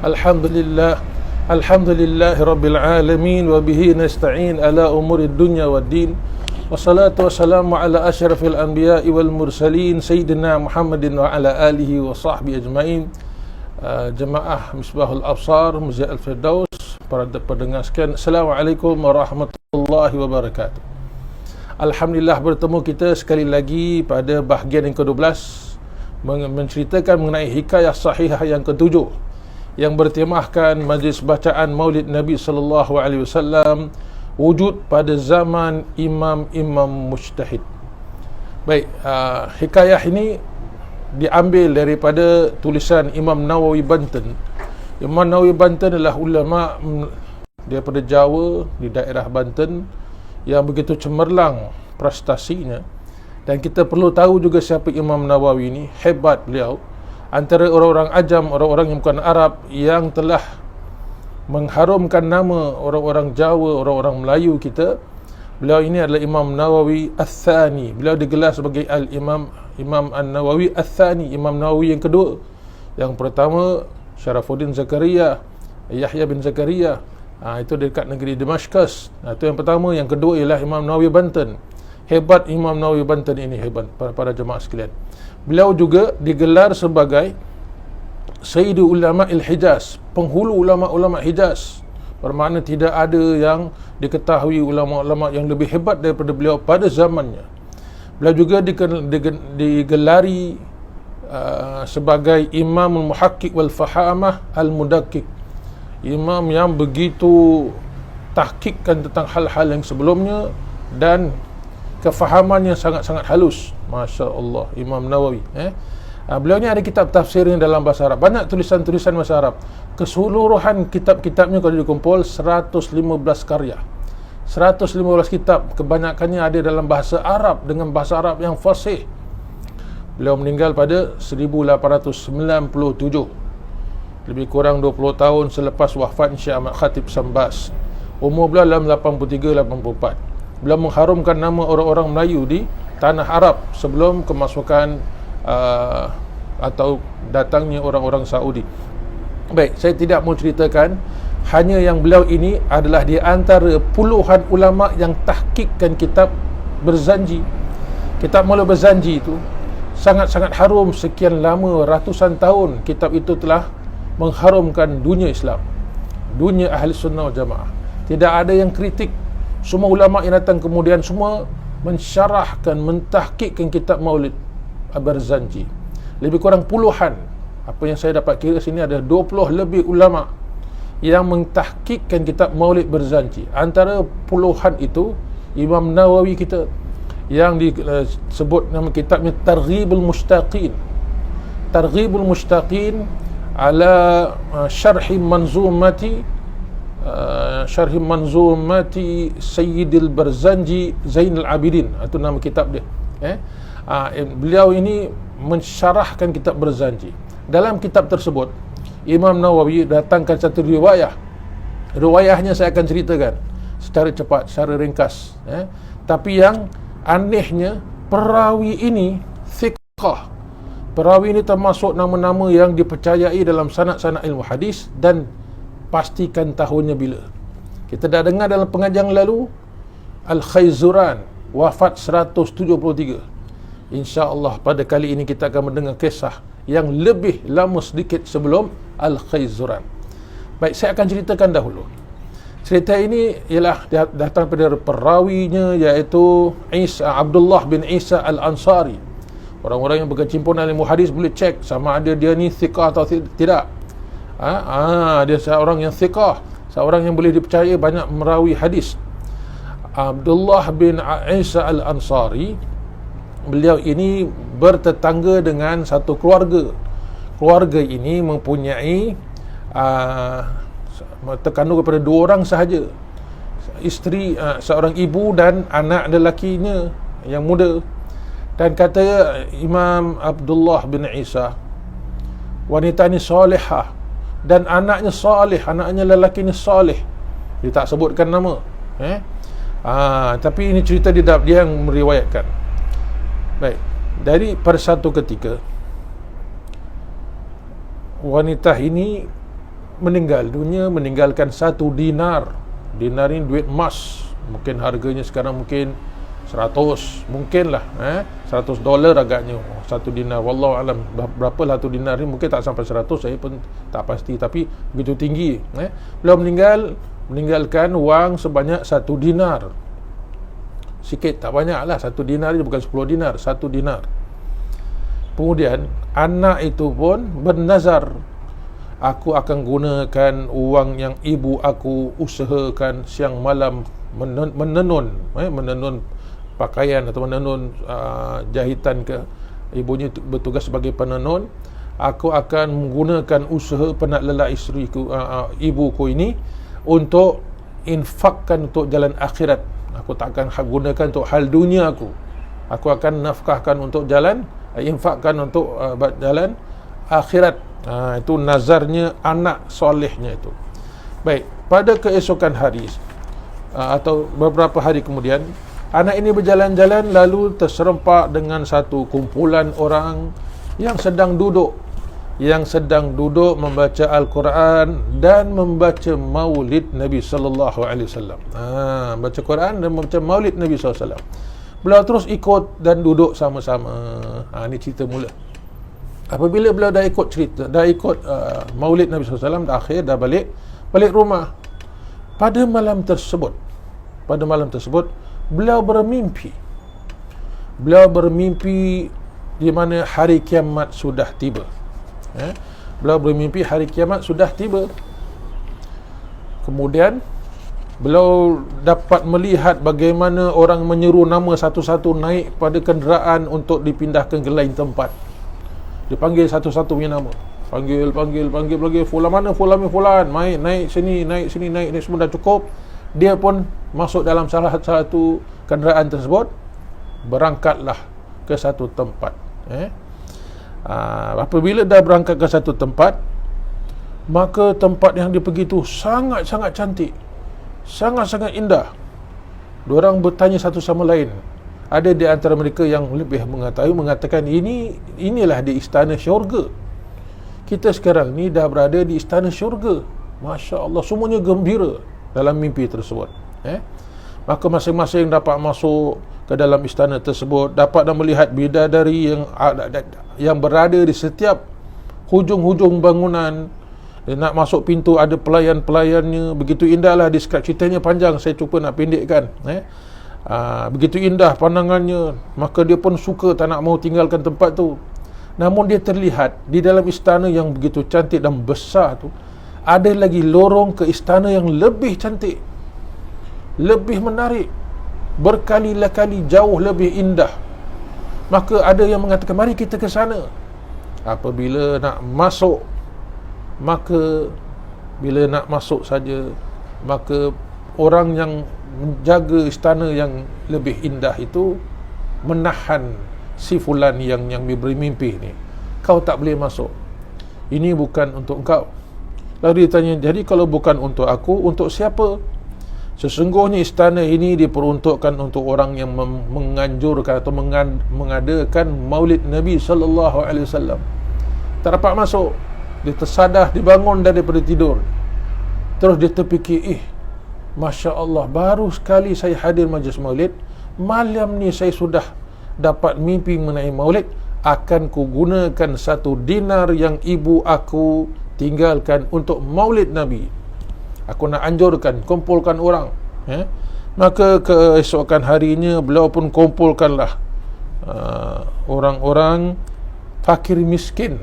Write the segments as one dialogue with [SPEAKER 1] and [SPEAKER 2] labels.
[SPEAKER 1] Alhamdulillah, Alhamdulillahi Rabbil Alamin, wa bihi nasta'in ala umuri dunya wa din. Wassalatu wassalamu ala asyrafil anbiya'i wal mursalin, Sayyidina Muhammadin wa ala alihi wa sahbihi ajma'in. Jemaah Misbahul Absar, Masjid Al-Firdaus, para pendengar sekalian, Assalamualaikum warahmatullahi wabarakatuh. Alhamdulillah, bertemu kita sekali lagi pada bahagian yang ke-12, menceritakan mengenai hikayah sahihah yang ke-7 yang bertemahkan majlis bacaan Maulid Nabi sallallahu alaihi wasallam, wujud pada zaman imam-imam mujtahid. Baik, hikayah ini diambil daripada tulisan Imam Nawawi Banten. Imam Nawawi Banten adalah ulama daripada Jawa di daerah Banten yang begitu cemerlang prestasinya, dan kita perlu tahu juga siapa Imam Nawawi ini. Hebat beliau, antara orang-orang ajam, orang-orang yang bukan Arab, yang telah mengharumkan nama orang-orang Jawa, orang-orang Melayu kita. Beliau ini adalah Imam Nawawi Al-Thani. Beliau digelar sebagai Imam An-Nawawi Al-Thani, Imam Nawawi yang kedua. Yang pertama Syarafuddin Zakaria, Yahya bin Zakaria, itu dekat negeri Damaskus. Itu yang pertama. Yang kedua ialah Imam Nawawi Banten. Hebat Imam Nawawi Banten ini, hebat para jemaah sekalian. Beliau juga digelar sebagai Sayyidul Ulama Al-Hijaz, penghulu ulama-ulama Hijaz. Bermakna tidak ada yang diketahui ulama-ulama yang lebih hebat daripada beliau pada zamannya. Beliau juga digelari sebagai Imam Al-Muhaqqiq wal Fahamah Al-Mudakkik, imam yang begitu tahqiqkan tentang hal-hal yang sebelumnya dan kefahamannya sangat-sangat halus. Masya Allah, Imam Nawawi. Beliau ni ada kitab tafsirnya dalam bahasa Arab, banyak tulisan-tulisan bahasa Arab. Keseluruhan kitab-kitabnya kalau dikumpul 115 karya, 115 kitab, kebanyakannya ada dalam bahasa Arab dengan bahasa Arab yang fasih. Beliau meninggal pada 1897, lebih kurang 20 tahun selepas wafat Syekh Ahmad Khatib Sambas. Umur beliau dalam 83-84. Beliau mengharumkan nama orang-orang Melayu di tanah Arab sebelum kemasukan atau datangnya orang-orang Saudi. Baik, saya tidak mau ceritakan, hanya yang beliau ini adalah di antara puluhan ulama yang tahqiqkan kitab Berzanji. Kitab Maulid Berzanji itu sangat-sangat harum, sekian lama, ratusan tahun kitab itu telah mengharumkan dunia Islam, dunia ahli sunnah wal jamaah. Tidak ada yang kritik. Semua ulama yang datang kemudian semua mensyarahkan, mentahqiqkan kitab Maulid Berzanji. Lebih kurang puluhan. Apa yang saya dapat kira sini ada 20 lebih ulama yang mentahqiqkan kitab Maulid Berzanji. Antara puluhan itu Imam Nawawi kita yang disebut nama kitabnya Targhibul Mushtaqin. Targhibul Mushtaqin ala syarhi manzumati Sayyidil Berzanji Zainal Abidin. Itu nama kitab dia. Beliau ini mensyarahkan kitab Berzanji. Dalam kitab tersebut Imam Nawawi datangkan satu riwayah. Riwayahnya saya akan ceritakan secara cepat, secara ringkas. Tapi yang anehnya, perawi ini thiqah. Perawi ini termasuk nama-nama yang dipercayai dalam sanad-sanad ilmu hadis, dan pastikan tahunnya bila. Kita dah dengar dalam pengajian lalu, Al-Khayzuran wafat 173. InsyaAllah pada kali ini kita akan mendengar kisah yang lebih lama sedikit sebelum Al-Khayzuran. Baik, saya akan ceritakan dahulu. Cerita ini ialah datang pada perawinya, iaitu Abdullah bin Isa Al-Ansari. Orang-orang yang berkecimpunan ilmu hadis boleh cek sama ada dia ni thiqah atau tidak. Dia seorang yang thiqah, seorang yang boleh dipercayai, banyak merawi hadis. Abdullah bin Isa Al-Ansari, beliau ini bertetangga dengan satu keluarga. Keluarga ini mempunyai terkandung kepada 2 orang sahaja. Isteri, seorang ibu dan anak lelakinya yang muda. Dan kata Imam Abdullah bin Isa, wanita ini salihah dan anaknya salih, anaknya lelaki ini salih. Dia tak sebutkan nama. Tapi ini cerita dia yang meriwayatkan. Baik, dari pada satu ketika wanita ini meninggal dunia meninggalkan 1 dinar. Dinar ni duit emas, mungkin harganya sekarang mungkin 100, mungkin lah $100 agaknya 1 dinar, wallahu alam berapa lah 1 dinar ni, mungkin tak sampai 100, saya pun tak pasti, tapi begitu tinggi. Beliau meninggalkan wang sebanyak 1 dinar. Sikit tak banyak lah, 1 dinar je, bukan 10 dinar, 1 dinar. Kemudian anak itu pun bernazar, aku akan gunakan uang yang ibu aku usahakan siang malam menenun pakaian atau menenun jahitan ke. Ibunya bertugas sebagai penenun. Aku akan menggunakan usaha penak lelah isteriku, ibuku ini untuk infakkan untuk jalan akhirat. Aku tak akan gunakan untuk hal dunia aku. Aku akan nafkahkan untuk jalan, infakkan untuk jalan akhirat. Itu nazarnya anak solehnya itu. Baik, pada keesokan hari atau beberapa hari kemudian, anak ini berjalan-jalan lalu terserempak dengan satu kumpulan orang yang sedang duduk membaca Al-Quran dan membaca maulid Nabi sallallahu alaihi wasallam. Baca Quran dan membaca maulid Nabi sallallahu alaihi wasallam. Beliau terus ikut dan duduk sama-sama. Ini cerita mula. Apabila beliau dah ikut maulid Nabi SAW, dah akhir, dah balik rumah. Pada malam tersebut beliau bermimpi di mana hari kiamat sudah tiba. Beliau bermimpi hari kiamat sudah tiba. Kemudian beliau dapat melihat bagaimana orang menyeru nama satu-satu naik pada kenderaan untuk dipindahkan ke lain tempat. Dipanggil satu-satu punya nama. Panggil, fulan mana, fulan, naik sini, semua dah cukup. Dia pun masuk dalam salah satu kenderaan tersebut, berangkatlah ke satu tempat. Apabila dah berangkat ke satu tempat, maka tempat yang dia pergi itu sangat-sangat cantik, sangat-sangat indah. Diorang bertanya satu sama lain. Ada di antara mereka yang lebih mengatakan inilah di istana syurga. Kita sekarang ni dah berada di istana syurga. Masya Allah, semuanya gembira dalam mimpi tersebut. Maka masing-masing dapat masuk ke dalam istana tersebut, dapat melihat bidadari yang berada di setiap hujung-hujung bangunan. Dia nak masuk pintu, ada pelayan-pelayannya. Begitu indahlah, deskripsi ceritanya panjang, saya cuba nak pendekkan. Begitu indah pandangannya, maka dia pun suka, tak nak mau tinggalkan tempat tu. Namun dia terlihat di dalam istana yang begitu cantik dan besar tu, ada lagi lorong ke istana yang lebih cantik, lebih menarik, berkali-kali jauh lebih indah. Maka ada yang mengatakan, mari kita ke sana. Apabila nak masuk, maka bila nak masuk saja, maka orang yang menjaga istana yang lebih indah itu menahan si fulan yang bermimpi ni. Kau tak boleh masuk, ini bukan untuk engkau. Lalu dia tanya, jadi kalau bukan untuk aku, untuk siapa? Sesungguhnya istana ini diperuntukkan untuk orang yang menganjurkan atau mengadakan maulid Nabi sallallahu alaihi wasallam. Tak dapat masuk. Dia tersadah, dibangun daripada tidur. Terus dia terfikir, Masya Allah, baru sekali saya hadir majlis maulid, malam ni saya sudah dapat mimpi mengenai maulid. Akan kugunakan 1 dinar yang ibu aku tinggalkan untuk maulid Nabi. Aku nak anjurkan, kumpulkan orang. Maka keesokan harinya beliau pun kumpulkanlah orang-orang fakir miskin.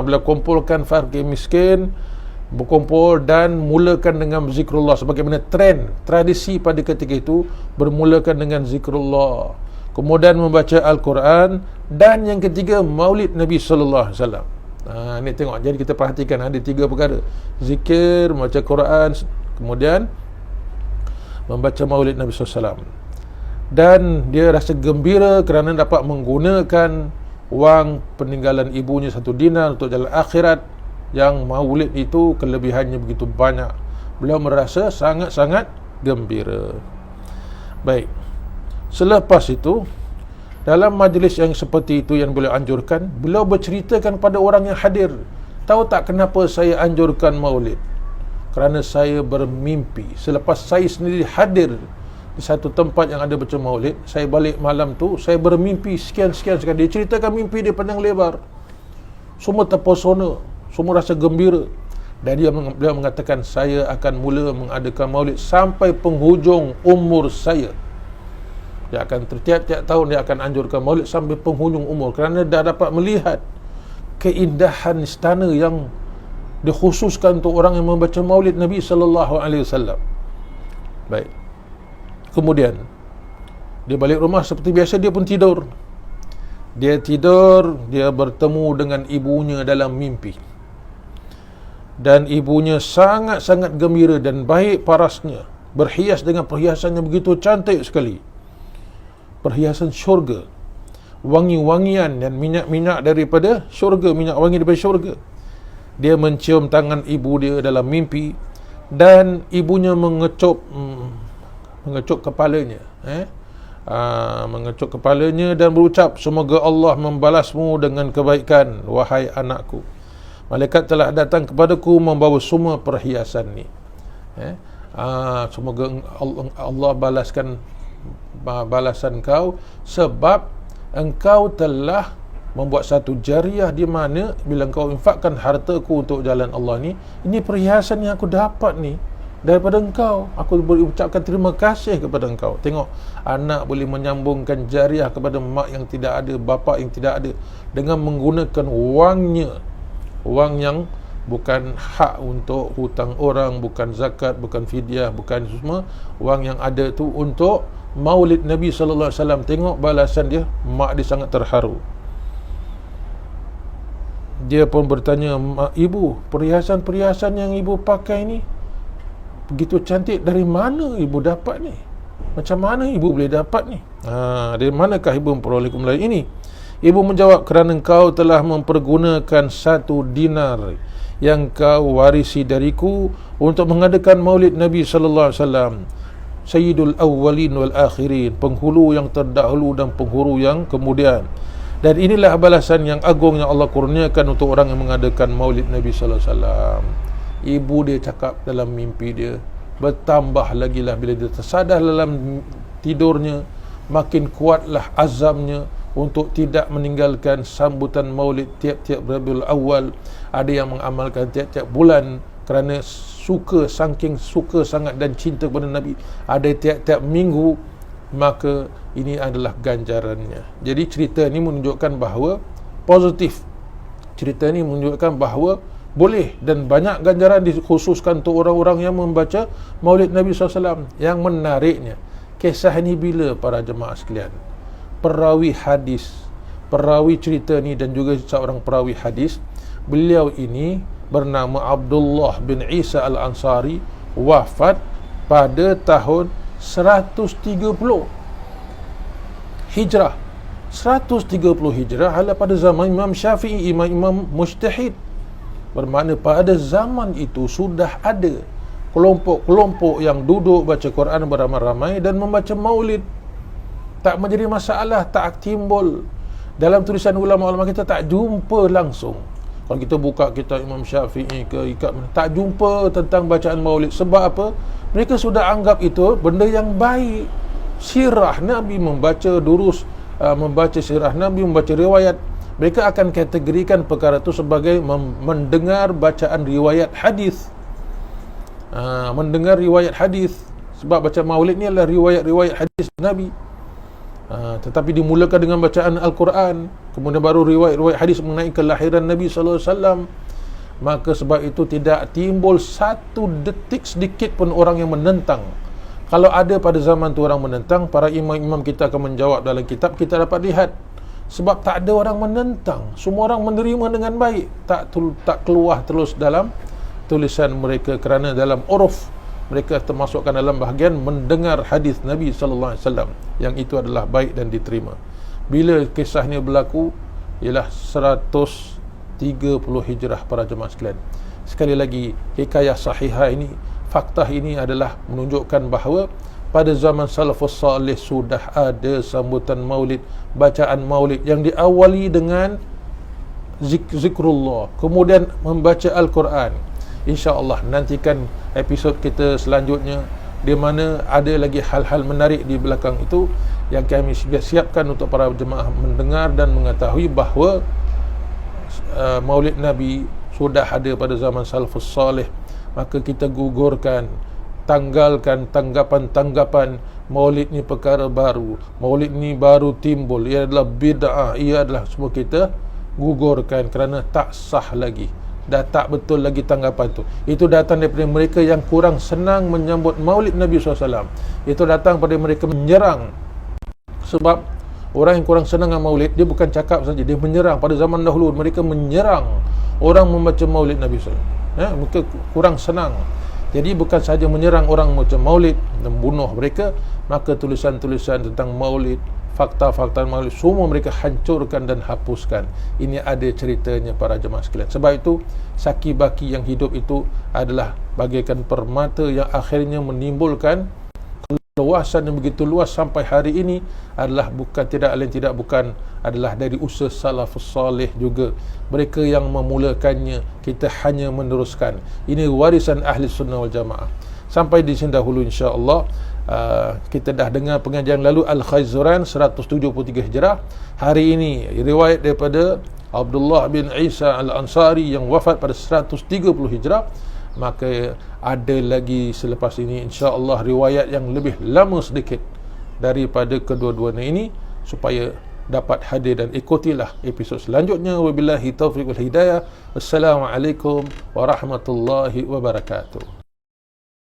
[SPEAKER 1] Beliau kumpulkan fakir miskin, berkumpul dan mulakan dengan zikrullah, sebagaimana tradisi pada ketika itu, bermulakan dengan zikrullah, kemudian membaca Al-Quran, dan yang ketiga maulid Nabi sallallahu alaihi wasallam. Ni tengok, jadi kita perhatikan ada 3 perkara: zikir, membaca Quran, kemudian membaca maulid Nabi sallallahu alaihi wasallam. Dan dia rasa gembira kerana dapat menggunakan wang peninggalan ibunya 1 dinar untuk jalan akhirat, yang maulid itu kelebihannya begitu banyak. Beliau merasa sangat-sangat gembira. Baik, selepas itu, dalam majlis yang seperti itu yang beliau anjurkan, beliau berceritakan kepada orang yang hadir Tahu tak kenapa saya anjurkan maulid? Kerana saya bermimpi selepas saya sendiri hadir di satu tempat yang ada baca maulid. Saya balik malam tu, saya bermimpi sekian-sekian sekali. Dia ceritakan mimpi dia panjang lebar, semua terpesona, semua rasa gembira. Dan dia mengatakan, saya akan mula mengadakan maulid sampai penghujung umur saya. Dia akan tiap-tiap tahun dia akan anjurkan maulid sampai penghujung umur, kerana dah dapat melihat keindahan istana yang dikhususkan untuk orang yang membaca maulid Nabi SAW. Baik. Kemudian dia balik rumah seperti biasa, dia pun tidur. Dia tidur, dia bertemu dengan ibunya dalam mimpi. Dan ibunya sangat-sangat gembira dan baik parasnya, berhias dengan perhiasan yang begitu cantik sekali, perhiasan syurga, wangi-wangian dan minyak-minyak daripada syurga, minyak wangi daripada syurga. Dia mencium tangan ibu dia dalam mimpi, dan ibunya mengecup kepalanya, mengecup kepalanya dan berucap, semoga Allah membalasmu dengan kebaikan, wahai anakku. Malaikat telah datang kepadaku membawa semua perhiasan ni. Semoga Allah balaskan balasan kau, sebab engkau telah membuat satu jariah, di mana bila engkau infakkan hartaku untuk jalan Allah ni, ini perhiasan yang aku dapat ni daripada engkau. Aku berucapkan terima kasih kepada engkau. Tengok, anak boleh menyambungkan jariah kepada mak yang tidak ada, bapa yang tidak ada, dengan menggunakan wangnya, wang yang bukan hak untuk hutang orang, bukan zakat, bukan fidyah, bukan semua. Wang yang ada tu untuk maulid Nabi SAW. Tengok balasan dia, mak dia sangat terharu. Dia pun bertanya, ibu, perhiasan-perhiasan yang ibu pakai ni begitu cantik, dari mana ibu dapat ni? Macam mana ibu boleh dapat ni? Dari manakah ibu memperoleh kembali ini? Ibu menjawab, kerana engkau telah mempergunakan 1 dinar yang kau warisi dariku untuk mengadakan maulid Nabi SAW, Sayyidul Awwalin wal Akhirin, penghulu yang terdahulu dan penghulu yang kemudian. Dan inilah balasan yang agung yang Allah kurniakan untuk orang yang mengadakan maulid Nabi SAW. Ibu dia cakap dalam mimpi dia. Bertambah lagi lah bila dia tersadar dalam tidurnya, makin kuatlah azamnya untuk tidak meninggalkan sambutan maulid tiap-tiap Rabiul Awal. Ada yang mengamalkan tiap-tiap bulan kerana suka, saking suka sangat dan cinta kepada Nabi. Ada tiap-tiap minggu, maka ini adalah ganjarannya. Jadi cerita ini menunjukkan bahawa positif. Cerita ini menunjukkan bahawa boleh dan banyak ganjaran dikhususkan untuk orang-orang yang membaca maulid Nabi SAW. Yang menariknya, kisah ini bila para jemaah sekalian, perawi hadis, perawi cerita ni dan juga seorang perawi hadis, beliau ini bernama Abdullah bin Isa Al-Ansari, wafat pada tahun 130 Hijrah. 130 Hijrah adalah pada zaman Imam Syafi'i, imam-imam mujtahid. Bermakna pada zaman itu sudah ada kelompok-kelompok yang duduk baca Quran beramai-ramai dan membaca maulid. Tak menjadi masalah, tak timbul dalam tulisan ulama-ulama kita, tak jumpa langsung. Kalau kita buka kitab Imam Syafi'i ke tak jumpa tentang bacaan maulid. Sebab apa? Mereka sudah anggap itu benda yang baik. Sirah Nabi, membaca durus, membaca sirah Nabi, membaca riwayat, mereka akan kategorikan perkara itu sebagai mendengar bacaan riwayat hadis. Mendengar riwayat hadis, sebab baca maulid ni adalah riwayat-riwayat hadis Nabi. Tetapi dimulakan dengan bacaan Al-Quran, kemudian baru riwayat-riwayat hadis mengenai kelahiran Nabi SAW. Maka sebab itu tidak timbul satu detik sedikit pun orang yang menentang. Kalau ada pada zaman tu orang menentang, para imam-imam kita akan menjawab dalam kitab, kita dapat lihat. Sebab tak ada orang menentang, semua orang menerima dengan baik. Tak keluar terus dalam tulisan mereka, kerana dalam uruf mereka termasukkan dalam bahagian mendengar hadis Nabi SAW, yang itu adalah baik dan diterima. Bila kisahnya berlaku, ialah 130 Hijrah para jemaah sekalian. Sekali lagi, hikayah sahihah ini, fakta ini adalah menunjukkan bahawa pada zaman salafus salih sudah ada sambutan maulid, bacaan maulid yang diawali dengan zikrullah, kemudian membaca Al-Quran. InsyaAllah nantikan episod kita selanjutnya, di mana ada lagi hal-hal menarik di belakang itu yang kami siapkan untuk para jemaah mendengar dan mengetahui bahawa Maulid Nabi sudah ada pada zaman salafus salih. Maka kita gugurkan, tanggalkan tanggapan-tanggapan Maulid ni perkara baru, Maulid ni baru timbul, ia adalah bid'ah, ia adalah semua kita gugurkan kerana tak sah lagi, dah tak betul lagi tanggapan tu. Itu datang daripada mereka yang kurang senang menyambut Maulid Nabi SAW. Itu datang daripada mereka menyerang. Sebab orang yang kurang senang dengan Maulid, dia bukan cakap saja, dia menyerang. Pada zaman dahulu mereka menyerang orang membaca Maulid Nabi SAW. Mereka kurang senang. Jadi bukan saja menyerang orang macam Maulid dan membunuh mereka, maka tulisan-tulisan tentang Maulid, fakta-fakta Maulid, semua mereka hancurkan dan hapuskan. Ini ada ceritanya para jemaah sekalian. Sebab itu saki baki yang hidup itu adalah bagaikan permata yang akhirnya menimbulkan keluasan yang begitu luas sampai hari ini adalah bukan adalah dari usaha salafus salih juga. Mereka yang memulakannya, kita hanya meneruskan. Ini warisan ahli sunnah wal jamaah. Sampai di sini dahulu insya-Allah. Kita dah dengar pengajian lalu Al-Khaizuran 173 Hijrah. Hari ini riwayat daripada Abdullah bin Isa Al-Ansari yang wafat pada 130 Hijrah. Maka ada lagi selepas ini insya-Allah riwayat yang lebih lama sedikit daripada kedua-duanya ini, supaya dapat hadir dan ikutilah episod selanjutnya. Wabillahi taufiq wal hidayah. Wassalamualaikum warahmatullahi wabarakatuh.